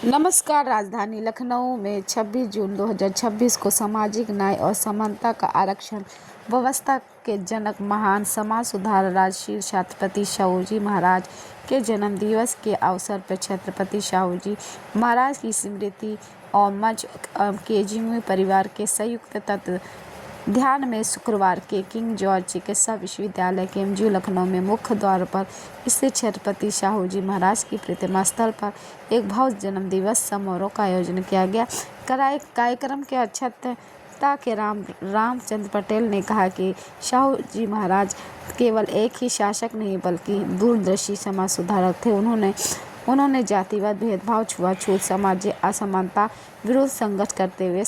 नमस्कार। राजधानी लखनऊ में 26 जून 2026 को सामाजिक न्याय और समानता का आरक्षण व्यवस्था के जनक महान समाज सुधारक राजर्षि छत्रपति शाहूजी महाराज के जन्म दिवस के अवसर पर छत्रपति शाहूजी महाराज की स्मृति और मंच केजीएम परिवार के संयुक्त तत्वावधान में शुक्रवार के किंग जॉर्ज चिकित्सा विश्वविद्यालय केएमयू लखनऊ में मुख्य द्वार पर स्थित छत्रपति शाहूजी महाराज की प्रतिमा स्थल पर एक भव्य जन्म दिवस समारोह का आयोजन किया गया। कार्यक्रम के अध्यक्षता के रामचंद्र पटेल ने कहा कि शाहूजी महाराज केवल एक ही शासक नहीं बल्कि दूरदर्शी समाज सुधारक थे। उन्होंने जातिवाद, भेदभाव, छुआछूत, सामाजिक असमानता विरुद्ध संघर्ष करते हुए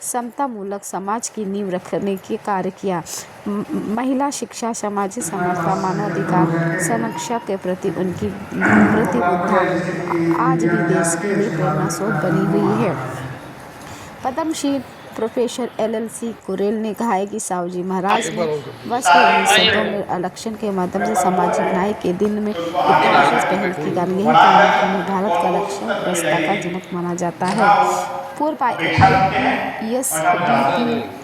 समतामूलक समाज की नींव रखने के कार्य किया। महिला शिक्षा, सामाजिक समरसता, मानवाधिकार संरक्षण के प्रति उनकी प्रतिबद्धता आज भी देश के लिए प्रेरणा स्रोत बनी हुई है। पद्मश्री प्रोफेसर LLC कुरेल ने कहा है कि शाहूजी महाराज ने वर्ष 1902 में आरक्षण के माध्यम से सामाजिक न्याय के दिन में ऐतिहासिक पहल की। यही कारण है कि उन्हें भारत का आरक्षण व्यवस्था का जनक माना जाता है। पूर्व IPS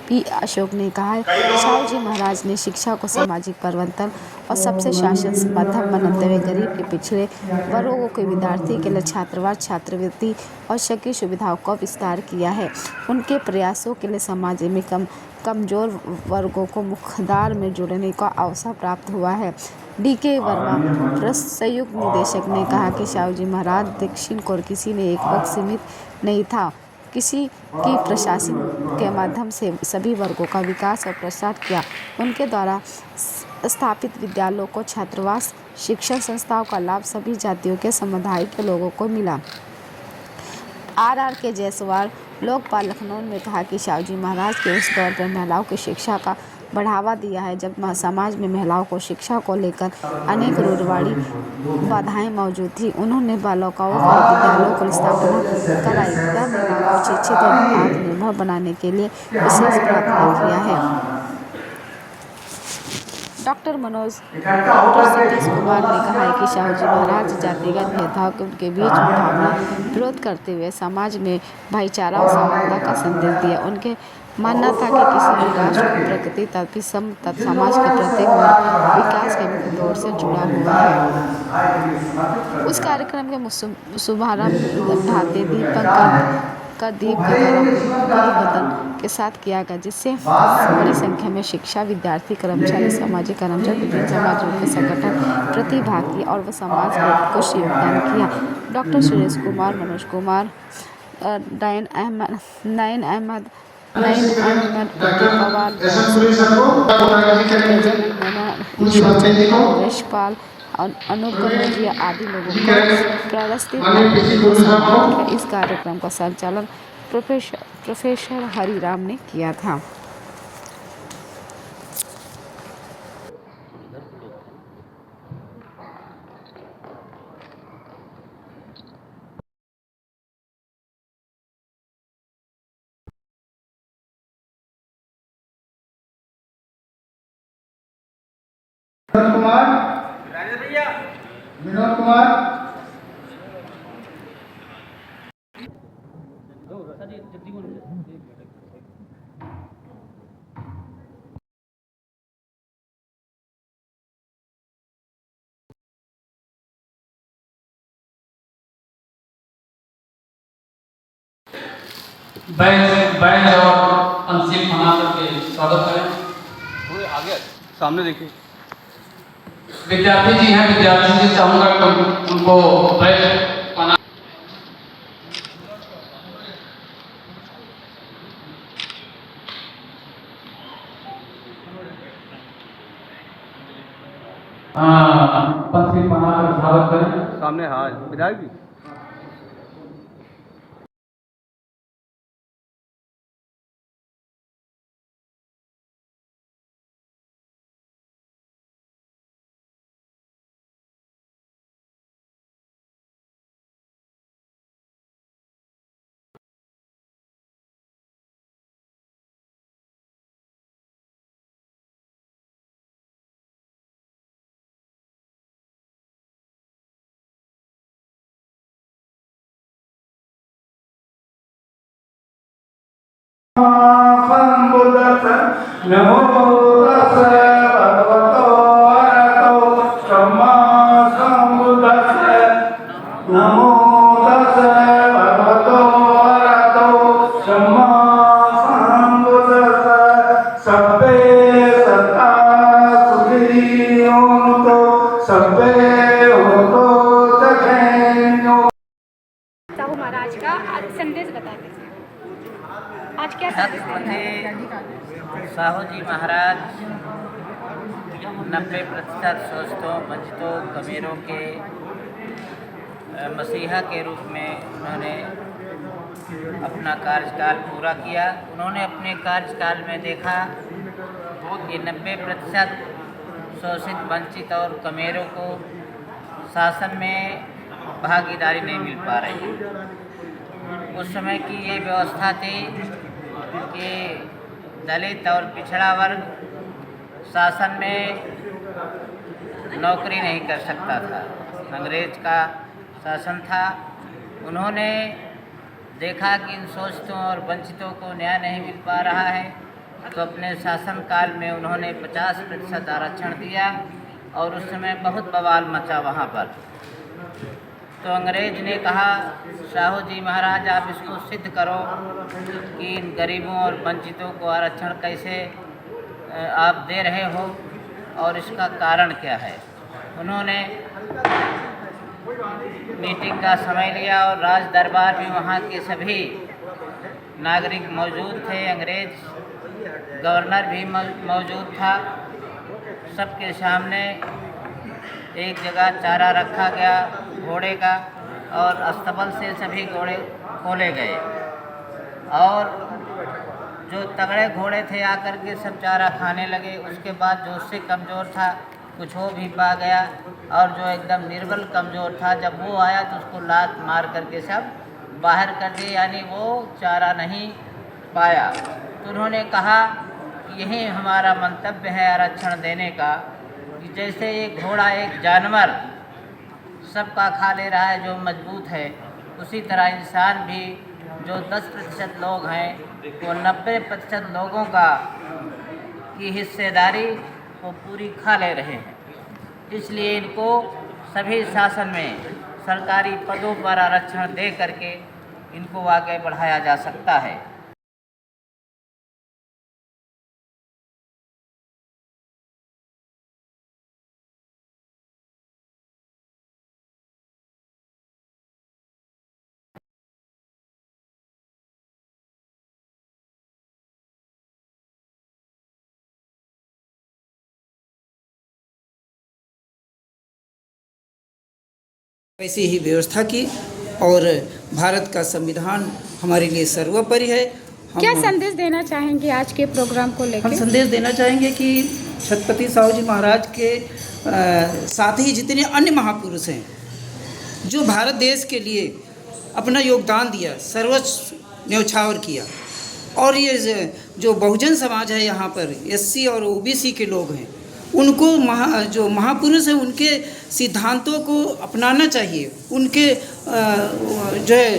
DP अशोक ने कहा है, शाहूजी महाराज ने शिक्षा को सामाजिक परिवर्तन और सबसे शासन माध्यम बनाते हुए गरीब के पिछड़े वर्गों के विद्यार्थी के लिए छात्रावास, छात्रवृत्ति और शैक्षिक सुविधाओं का विस्तार किया है। उनके प्रयासों के लिए समाज में कमजोर वर्गों को मुख्यधारा में जोड़ने का अवसर प्राप्त हुआ है। DK वर्मा संयुक्त निदेशक ने कहा कि शाहूजी महाराज दक्षिण को किसी ने एक वक्त सीमित नहीं था। किसी की प्रशासन के माध्यम से सभी वर्गों का विकास और प्रसार किया। उनके द्वारा स्थापित विद्यालयों को छात्रावास, शिक्षण संस्थाओं का लाभ सभी जातियों के समुदाय के लोगों को मिला। RK जायसवाल लोकपाल लखनऊ ने कहा कि शाहूजी महाराज के उस दौर पर महिलाओं की शिक्षा का बढ़ावा दिया है जब समाज में महिलाओं को शिक्षा को लेकर अनेक रूढ़िवादी बाधाएं मौजूद थी। उन्होंने बालिकाओं के विद्यालयों की स्थापना कराई तथा महिलाओं को शिक्षित और आत्मनिर्भर बनाने के लिए विशेष प्रार्थना किया है। डॉक्टर सतीश कुमार ने कहा है कि शाहूजी महाराज जातिगत भेदभाव के बीच भावना विरोध करते हुए समाज में भाईचारा और समानता का संदेश दिया। उनके मानना था कि किसी भी राष्ट्र की प्रगति तभी समाज के प्रत्येक वर्ग विकास के मुख्य दौर से जुड़ा हुआ है। उस कार्यक्रम के शुभारंभ ढाते का दीप के द्वारा उद्बोधन के साथ किया गया, जिससे बड़ी संख्या में शिक्षक, विद्यार्थी, कर्मचारी, सामाजिक कर्मचारी, विभिन्न समाजों के संगठन प्रतिभाग किए और वह समाज में कुछ योगदान किया। डॉक्टर सुरेश कुमार, मनोज कुमार, नयन अहमद, प्रदीप पवार, यशपाल, अनूप कनौजिया आदि लोगों को पुरस्कृत। इस कार्यक्रम का संचालन प्रोफेसर हरिराम ने किया था। विनोद कुमार बैच और अंतिम बना करके स्वागत करें। थोड़े आगे सामने देखिए। विद्यार्थी जी हैं, विद्यार्थी जी चाहूंगा कि उनको बैच बना। पंक्ति बनाकर स्वागत करें। सामने हाँ विधायक जी। सम्बुद्धस्स नमो तस्स भगवतो अरहतो सम्मा सम्बुद्धस्स नमो तस्स भगवतो अरहतो सम्मा सम्बुद्धस्स सब्बे सत्ता सुखिनो तो सब्बे होतो जगेनो। साहू महाराज का आज संदेश बता दीजिए, आज क्या संदेश देना है? साहू जी महाराज 90% शोषितों वंचितों कबीरों के मसीहा के रूप में उन्होंने अपना कार्यकाल पूरा किया। उन्होंने अपने कार्यकाल में देखा कि 90% शोषित वंचित और कमेरों को शासन में भागीदारी नहीं मिल पा रही। उस समय की ये व्यवस्था थी कि दलित और पिछड़ा वर्ग शासन में नौकरी नहीं कर सकता था। अंग्रेज का शासन था। उन्होंने देखा कि इन शोषितों और वंचितों को न्याय नहीं मिल पा रहा है, तो अपने शासनकाल में उन्होंने 50% आरक्षण दिया और उस समय बहुत बवाल मचा वहाँ पर। तो अंग्रेज ने कहा, साहू जी महाराज आप इसको सिद्ध करो कि इन गरीबों और वंचितों को आरक्षण कैसे आप दे रहे हो और इसका कारण क्या है। उन्होंने मीटिंग का समय लिया और राज दरबार में वहाँ के सभी नागरिक मौजूद थे। अंग्रेज गवर्नर भी मौजूद था। सबके सामने एक जगह चारा रखा गया घोड़े का और अस्तबल से सभी घोड़े खोले गए और जो तगड़े घोड़े थे आकर के सब चारा खाने लगे। उसके बाद जो उससे कमज़ोर था कुछ हो भी पा गया और जो एकदम निर्बल कमज़ोर था जब वो आया तो उसको लात मार करके सब बाहर कर दिए, यानी वो चारा नहीं पाया। तो उन्होंने कहा कि यही हमारा मंतव्य है आरक्षण देने का कि जैसे एक घोड़ा एक जानवर सबका खा ले रहा है जो मजबूत है, उसी तरह इंसान भी जो 10% लोग हैं वो 90% लोगों का की हिस्सेदारी वो पूरी खा ले रहे हैं। इसलिए इनको सभी शासन में सरकारी पदों पर आरक्षण दे करके इनको आगे बढ़ाया जा सकता है। ऐसी ही व्यवस्था की और भारत का संविधान हमारे लिए सर्वोपरि है। क्या संदेश देना चाहेंगे आज के प्रोग्राम को हम लेकर? संदेश देना चाहेंगे कि छत्रपति साहू जी महाराज के साथ ही जितने अन्य महापुरुष हैं जो भारत देश के लिए अपना योगदान दिया, सर्वोच्च न्यौछावर किया, और ये जो बहुजन समाज है यहाँ पर एससी और ओबीसी के लोग हैं, उनको जो महापुरुष हैं उनके सिद्धांतों को अपनाना चाहिए। उनके जो है